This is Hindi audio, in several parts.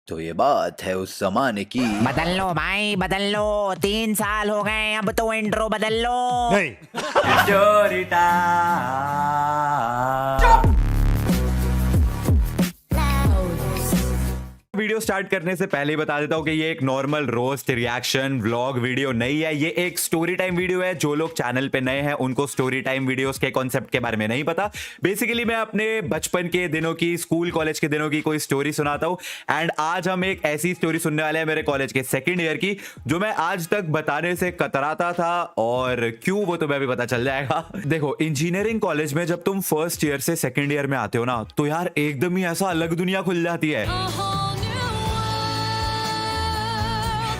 तो ये बात है उस जमाने की। बदल लो भाई बदल लो, 3 साल हो गए, अब तो इंट्रो बदल लो। नहीं। Story time. वीडियो स्टार्ट करने से पहले ही बता देता हूं कि ये एक normal roast reaction vlog video नहीं है, ये एक स्टोरी टाइम वीडियो है। जो लोग चैनल पे नए हैं उनको स्टोरी टाइम वीडियोस के कॉन्सेप्ट के बारे में नहीं पता। बेसिकली मैं अपने बचपन के दिनों की, स्कूल कॉलेज के दिनों की कोई स्टोरी सुनाता हूं। एंड आज हम एक ऐसी स्टोरी सुनने वाले हैं मेरे कॉलेज के सेकेंड ईयर की, जो मैं आज तक बताने से कतराता था, और क्यों वो तुम्हें भी पता चल जाएगा। देखो, इंजीनियरिंग कॉलेज में जब तुम फर्स्ट ईयर से सेकेंड ईयर में आते हो ना, तो यार एकदम ही ऐसा अलग दुनिया खुल जाती है।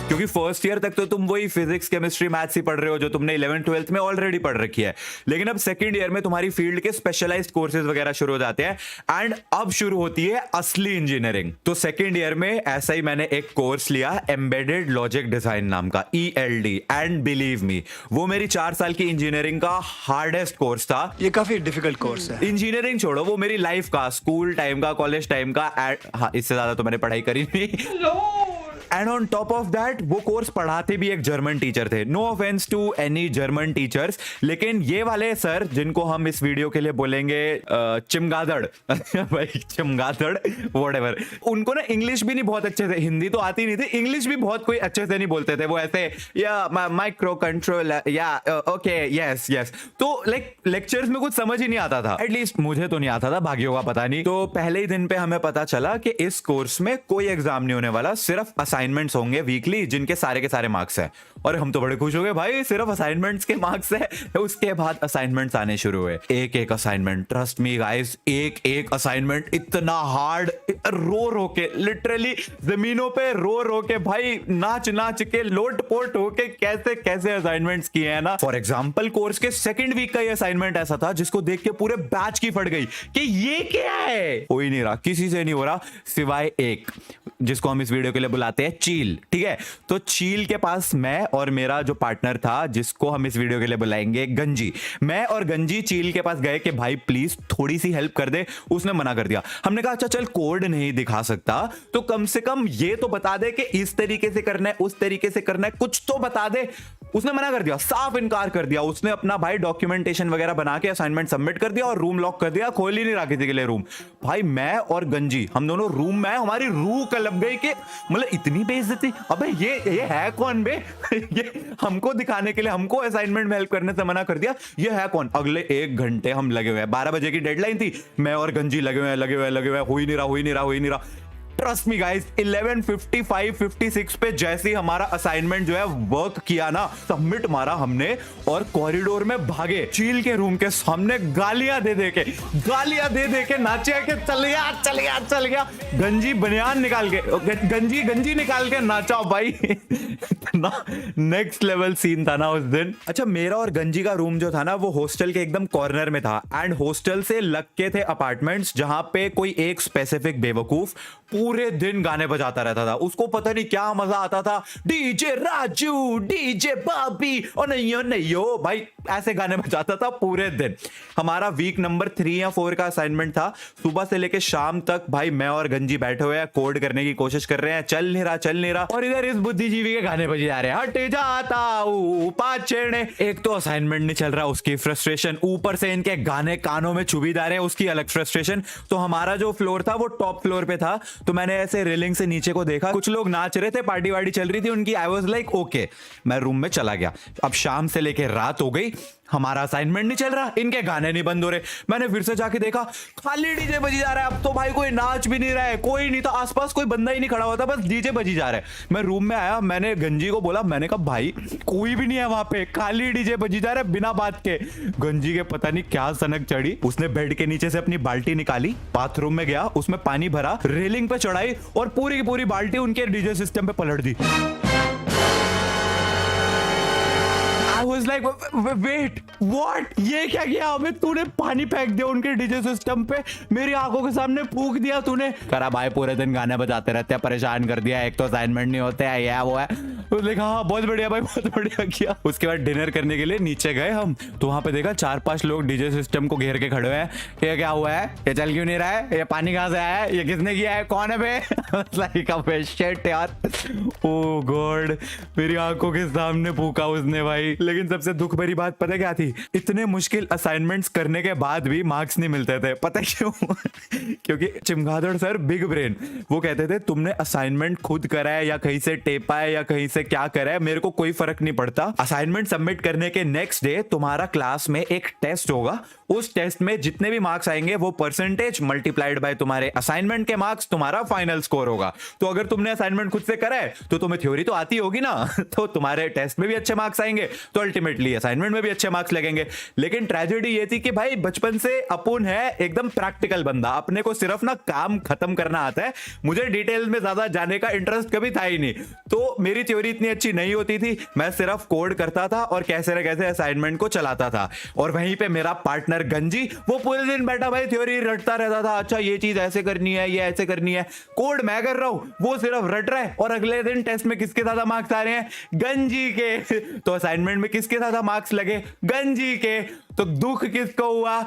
क्योंकि फर्स्ट ईयर तक तो तुम वही फिजिक्स, केमिस्ट्री, मैथ्स ही पढ़ रहे हो जो तुमने 11th 12th में ऑलरेडी पढ़ रखी है। लेकिन अब सेकंड ईयर में तुम्हारी फील्ड के स्पेशलाइज्ड कोर्सेज वगैरह शुरू हो जाते हैं, एंड अब शुरू होती है असली इंजीनियरिंग। तो सेकंड ईयर में ऐसा ही मैंने एक कोर्स लिया, एम्बेडेड लॉजिक डिजाइन नाम का, ELD। एंड बिलीव मी, वो मेरी 4 साल की इंजीनियरिंग का हार्डेस्ट कोर्स था। ये काफी डिफिकल्ट कोर्स है। इंजीनियरिंग छोड़ो, वो मेरी लाइफ का, स्कूल टाइम का, कॉलेज टाइम का, हाँ, इससे ज्यादा तो मैंने पढ़ाई करी नहीं। And on top of that वो कोर्स पढ़ाते भी एक जर्मन टीचर थे। No offence to any German teachers, लेकिन ये वाले सर, जिनको हम इस वीडियो के लिए बोलेंगे चिमगादड़ भाई चिमगादड़ व्हाटएवर, उनको ना इंग्लिश भी नहीं बहुत अच्छे से, हिंदी तो आती नहीं थी, इंग्लिश भी बहुत कोई अच्छे से नहीं बोलते थे। वो ऐसे या माइक्रो कंट्रोल या ओके यस यस, तो लाइक लेक्चर्स में कुछ समझ ही नहीं आता था। एटलीस्ट मुझे तो नहीं आता था, भाग्यों का पता नहीं। तो पहले ही दिन पे हमें पता चला कि इस कोर्स में कोई एग्जाम नहीं होने वाला, सिर्फ असाइनमेंट्स होंगे वीकली, जिनके सारे के सारे मार्क्स हैं। और हम तो बड़े खुश हो गए, भाई सिर्फ असाइनमेंट्स के मार्क्स है। उसके बाद असाइनमेंट्स आने शुरू हुए, एक एक असाइनमेंट, ट्रस्ट मी गाइस, एक एक असाइनमेंट इतना हार्ड, रो रो के, लिटरली जमीनों पे रो रो के, भाई नाच नाच के, लोट पोट होके कैसे कैसे असाइनमेंट्स किए हैं ना। फॉर एग्जाम्पल, कोर्स के सेकंड वीक का ये असाइनमेंट ऐसा था जिसको देख के पूरे बैच की फट गई कि ये क्या है। हो ही नहीं रहा, किसी से नहीं हो रहा, सिवाय एक, जिसको हम इस वीडियो के लिए बुलाते हैं चील। ठीक है, तो चील के पास मैं और मेरा जो पार्टनर था, जिसको हम इस वीडियो के लिए बुलाएंगे गंजी, मैं और गंजी चील के पास गए कि भाई प्लीज थोड़ी सी हेल्प कर दे। उसने मना कर दिया। हमने कहा अच्छा चल, कोड नहीं दिखा सकता तो कम से कम ये तो बता दे कि इस तरीके से करना है, उस तरीके से करना है, कुछ तो बता दे। उसने मना कर दिया, साफ इनकार कर दिया। उसने अपना भाई डॉक्यूमेंटेशन वगैरह बना के असाइनमेंट सबमिट कर दिया और रूम लॉक कर दिया, खोल ही नहीं रहा किसी के लिए रूम। भाई मैं और गंजी, हम दोनों रूम में, हमारी रूह कलप गई कि मतलब इतनी बेइज्जती, अबे ये है कौन बे ये हमको दिखाने के लिए, हमको असाइनमेंट में हेल्प करने से मना कर दिया, ये है कौन। अगले 1 घंटे हम लगे हुए हैं, 12 बजे की डेडलाइन थी, मैं और गंजी लगे हुए, हो ही नहीं रहा। ट्रस्ट मी गाइस, 11:55-56 पे जैसे ही हमारा असाइनमेंट जो है वर्क किया ना, सबमिट मारा हमने और कॉरिडोर में भागे, चील के रूम के सामने गालियां दे दे के नाचे कि चल गया। गंजी बनियान निकाल के, गंजी निकाल के नाचा भाई। नेक्स्ट लेवल सीन था ना उस दिन। अच्छा, मेरा और गंजी का रूम जो था ना, वो हॉस्टल के एकदम कॉर्नर में था, एंड हॉस्टल से लग के थे अपार्टमेंट्स, जहां पे कोई एक स्पेसिफिक बेवकूफ पूरे दिन गाने बजाता रहता था। उसको पता नहीं क्या मजा आता था, डीजे राजू, डीजे बाबी, और नहीं हो भाई, ऐसे गाने बजाता था पूरे दिन। हमारा वीक नंबर 3 या 4 का असाइनमेंट था। सुबह से लेके शाम तक भाई मैं और गंजी बैठे हुए हैं, कोड करने की कोशिश कर रहे हैं, चल नहीं रहा, और इधर इस बुद्धिजीवी के गाने बजे जा रहे हैं, हट जाता पाछेड़े। एक तो असाइनमेंट नहीं चल रहा, उसकी फ्रस्ट्रेशन, ऊपर से इनके गाने कानों में चुभी जा रहे हैं, उसकी अलग फ्रस्ट्रेशन। तो हमारा जो फ्लोर था वो टॉप फ्लोर पे था, तो मैंने ऐसे रेलिंग से नीचे को देखा, कुछ लोग नाच रहे थे, पार्टी वार्टी चल रही थी उनकी। आई वाज लाइक ओके, मैं रूम में चला गया। अब शाम से लेके रात हो गई, हमारा असाइनमेंट नहीं चल रहा, इनके गाने नहीं बंद हो रहे। मैंने फिर से जाके देखा, खाली डीजे बजी जा रहा है। अब तो भाई कोई नाच भी नहीं रहा है, कोई नहीं था आसपास, कोई बंदा ही नहीं खड़ा होता, बस डीजे बजी जा रहा है। मैं रूम में आया, मैंने गंजी को बोला, मैंने कहा भाई कोई भी नहीं है वहां पे, खाली डीजे बजी जा रहा है बिना बात के। गंजी के पता नहीं क्या सनक चढ़ी, उसने बेड के नीचे से अपनी बाल्टी निकाली, बाथरूम में गया, उसमें पानी भरा, रेलिंग पे चढ़ाई और पूरी की पूरी बाल्टी उनके डीजे सिस्टम पे पलट दी। I was like, wait, what? ये क्या किया? अबे तूने पानी फेंक दिया उनके डीजे सिस्टम पे, मेरी आंखों के सामने फूंक दिया तूने। करा भाई पूरे दिन गाने बजाते रहते हैं, परेशान कर दिया, एक तो असाइनमेंट नहीं होते हैं, ये वो है। उसने कहा हाँ बहुत बढ़िया भाई, बहुत बढ़िया किया। उसके बाद डिनर करने के लिए नीचे गए हम, तो वहां पे देखा 4-5 लोग डीजे सिस्टम को घेर के खड़े हुए हैं। ये क्या हुआ है, ये चल क्यों नहीं रहा है, ये पानी कहाँ से आया है, ये किसने किया है, कौन है बे? शिट यार, ओ गॉड, मेरी आंखों के सामने फूका उसने भाई। लेकिन सबसे दुख भरी बात पता क्या थी, इतने मुश्किल असाइनमेंट्स करने के बाद भी मार्क्स नहीं मिलते थे। पता क्यों? क्योंकि चिमगादड़ सर बिग ब्रेन, वो कहते थे तुमने असाइनमेंट खुद करा है या कहीं से टेपा है या कहीं से क्या करा है, मेरे को कोई फर्क नहीं पड़ता। असाइनमेंट सबमिट करने के नेक्स्ट डे तुम्हारा क्लास में एक टेस्ट होगा, उस टेस्ट में जितने भी मार्क्स आएंगे वो परसेंटेज मल्टीप्लाइड बाय तुम्हारे असाइनमेंट के मार्क्स, तुम्हारा फाइनल स्कोर होगा। तो अगर तुमने असाइनमेंट खुद से करा है तो तुम्हें थ्योरी तो आती होगी ना, तो तुम्हारे टेस्ट में भी अच्छे मार्क्स आएंगे, तो अल्टीमेटली असाइनमेंट में भी अच्छे मार्क्स लगेंगे। लेकिन ट्रेजेडी ये थी कि भाई बचपन से अपुन है एकदम प्रैक्टिकल बंदा, अपने को सिर्फ ना काम खत्म करना आता है, मुझे डिटेल्स में ज्यादा जाने का इंटरेस्ट कभी था ही नहीं। तो मेरी थ्योरी इतनी अच्छी नहीं होती थी, मैं सिर्फ कोड करता था और कैसे न कैसे असाइनमेंट को चलाता था। और वहीं पे मेरा पार्टनर गंजी, वो पूरे दिन बैठा भाई थ्योरी रटता रहता था, अच्छा ये चीज ऐसे करनी है, ये ऐसे करनी है। कोड मैं कर रहा हूं, वो सिर्फ रट रहा है। और अगले दिन टेस्ट में किसके ज्यादा मार्क्स आ रहे हैं, गंजी के। तो असाइनमेंट में किसके ज्यादा मार्क्स लगे, गंजी के। तो दुख किसको हुआ,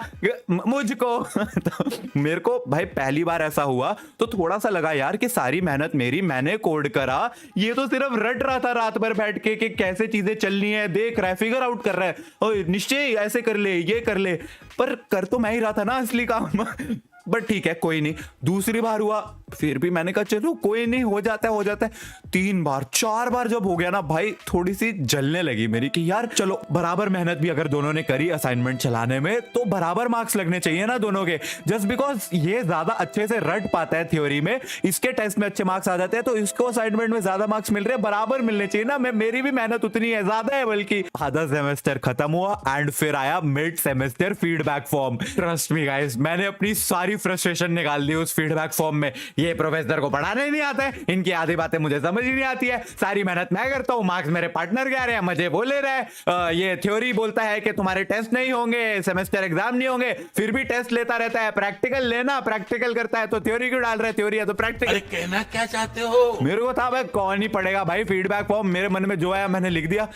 मुझको। तो मेरे को भाई पहली बार ऐसा हुआ तो थोड़ा सा लगा यार कि सारी मेहनत मेरी, मैंने कोड करा, ये तो सिर्फ रट रहा था रात भर बैठ के कि कैसे चीजें चलनी है, देख रहा है, फिगर आउट कर रहा है, ओए निश्चय ऐसे कर ले, ये कर ले, पर कर तो मैं ही रहा था ना असली काम। बट ठीक है कोई नहीं। दूसरी बार हुआ, फिर भी मैंने कहा चलो कोई नहीं, हो जाता है हो जाता है। 3 बार 4 बार जब हो गया ना भाई, थोड़ी सी जलने लगी मेरी कि यार चलो बराबर मेहनत भी अगर दोनों ने करी असाइनमेंट चलाने में तो बराबर मार्क्स लगने चाहिए ना दोनों के। जस्ट बिकॉज ये ज्यादा अच्छे से रट पाता है थ्योरी में, इसके टेस्ट में अच्छे मार्क्स आ जाते हैं, तो इसको असाइनमेंट में ज्यादा मार्क्स मिल रहे हैं, बराबर मिलने चाहिए ना। मेरी भी मेहनत उतनी है, ज्यादा है बल्कि। आधा सेमेस्टर खत्म हुआ एंड फिर आया mid semester feedback form. Trust me guys, मैंने अपनी सारी फ्रस्ट्रेशन निकाल दी उस फीडबैक फॉर्म में। ये प्रोफेसर को पढ़ाने नहीं आता है, इनकी आधी बातें मुझे समझ ही नहीं आती है, सारी मेहनत मैं करता हूँ, मार्क्स मेरे पार्टनर के आ रहे हैं, मजे वो ले रहे हैं। ये थ्योरी बोलता है कि तुम्हारे टेस्ट नहीं होंगे, सेमेस्टर एग्जाम नहीं होंगे, फिर भी टेस्ट लेता रहता है। प्रैक्टिकल लेना, प्रैक्टिकल करता है तो थ्योरी क्यों डाल रहे हैं, थ्योरी है तो प्रैक्टिकल। कहना क्या चाहते हो? मेरे को था भाई कौन ही पढ़ेगा भाई फीडबैक फॉर्म, मेरे मन में जो आया मैंने लिख दिया।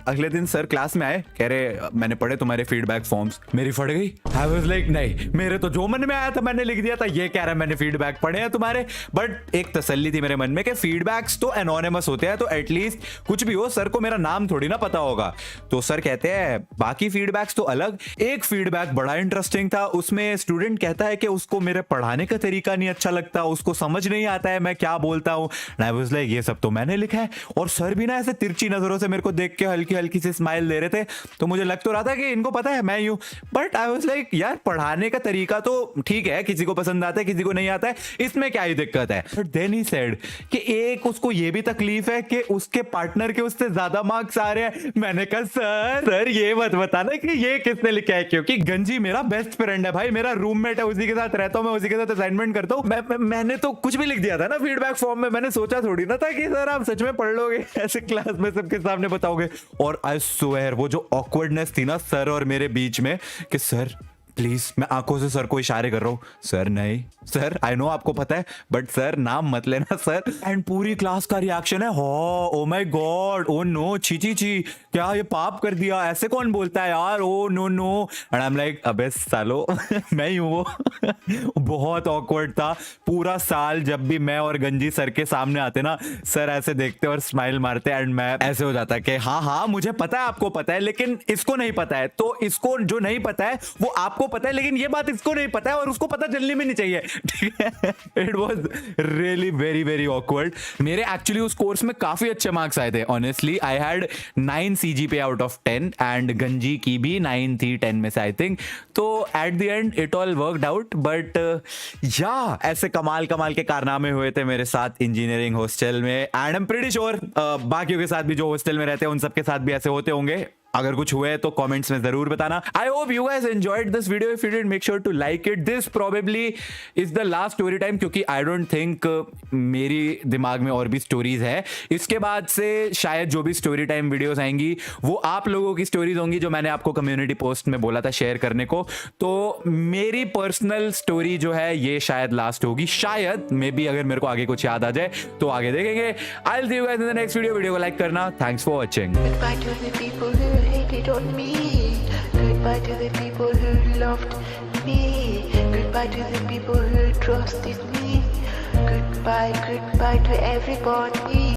अगले दिन सर क्लास में आए, कह रहे मैंने पढ़े तुम्हारे फीडबैक फॉर्म्स। मेरी फट गई। आई वाज लाइक नहीं, मेरे तो जो मन में आया था मैंने लिख दिया था, ये कह रहा है मैंने फीडबैक पढ़े हैं तुम्हारे। बट एक तसल्ली थी मेरे मन में कि फीडबैक्स तो एनोनिमस होते हैं, तो एटलीस्ट कुछ भी हो सर को मेरा नाम थोड़ी ना पता होगा। तो सर कहते हैं बाकी फीडबैक्स तो अलग। एक फीडबैक बड़ा इंटरेस्टिंग था, उसमें स्टूडेंट कहता है कि उसको मेरे पढ़ाने का तरीका नहीं अच्छा लगता, उसको समझ नहीं आता है मैं क्या बोलता हूँ। आई वाज लाइक ये सब तो मैंने लिखा है। और सर भी ना ऐसे तिरछी नजरों से मेरे को देख के हल्की हल्की से स्माइल दे रहे थे, तो मुझे लग तो रहा था कि इनको पता है मैं यूं। बट आई वाज लाइक यार पढ़ाने का तरीका तो ठीक है, किसी को पसंद आता है किसी को नहीं आता है, इसमें क्या ही दिक्कत है। बट देन ही सेड कि एक उसको ये भी तकलीफ है कि उसके पार्टनर के उससे ज्यादा मार्क्स आ रहे हैं। मैंने कहा सर ये मत बताना कि ये किसने लिखा है, क्योंकि गंजी मेरा बेस्ट फ्रेंड है भाई, मेरा रूममेट है, उसी के साथ रहता हूं मैं, उसी के साथ असाइनमेंट करता हूं। मैंने तो कुछ भी लिख दिया था ना फीडबैक फॉर्म में, मैंने सोचा थोड़ी ना था कि सर आप सच में पढ़ लोगे ऐसे क्लास में सबके सामने बताओगे। और आई स्वेयर वो जो ऑकवर्डनेस थी ना सर और मेरे बीच में कि सर प्लीज, मैं आंखों से सर को इशारे कर रहा हूँ, सर नहीं सर, आई नो आपको पता है बट सर नाम मत लेना सर। एंड पूरी क्लास का रिएक्शन है oh my god, oh no, छी छी छी, क्या ये पाप कर दिया, ऐसे कौन बोलता है यार, oh no no. And I am like अबे सालो मैं ही हूँ वो। बहुत ऑकवर्ड था पूरा साल। जब भी मैं और गंजी सर के सामने आते ना, सर ऐसे देखते और स्माइल मारते एंड मैं ऐसे हो जाता कि हाँ हाँ मुझे पता है आपको पता है लेकिन इसको नहीं पता है, तो इसको जो नहीं पता है वो आपको पता है लेकिन ये बात इसको नहीं पता है और उसको पता चलनी भी नहीं चाहिए। ठीक है, it was really very very awkward. मेरे एक्चुअली उस कोर्स में काफी अच्छे मार्क्स आए थे honestly. I had 9 CGPA out of 10 and गंजी की भी 9 थी 10 में से आई थिंक। तो at the end it all worked out. But या ऐसे कमाल कमाल के कारनामे हुए थे मेरे साथ इंजीनियरिंग हॉस्टल में and I am pretty sure बाकियों के साथ भी जो हॉस्टल में रहते हैं उन सबके साथ भी ऐसे होते होंगे। अगर कुछ हुए तो कमेंट्स में जरूर बताना. I hope you guys enjoyed this video. If you did make sure to like it. This probably is the last story time, क्योंकि आई डोंट थिंक मेरी दिमाग में और भी स्टोरीज है. इसके बाद से शायद जो भी स्टोरी टाइम वीडियोस आएंगी वो आप लोगों की स्टोरीज होंगी, जो मैंने आपको कम्युनिटी पोस्ट में बोला था शेयर करने को. तो मेरी पर्सनल स्टोरी जो है ये शायद लास्ट होगी, शायद मे बी. अगर मेरे को आगे कुछ याद आ जाए तो आगे देखेंगे. I will see you guys in the next video. Video को लाइक करना. Thanks for watching. Goodbye to the people who hated on me. Goodbye to the people who loved me. Goodbye to the people who trusted me. Goodbye, goodbye to everybody.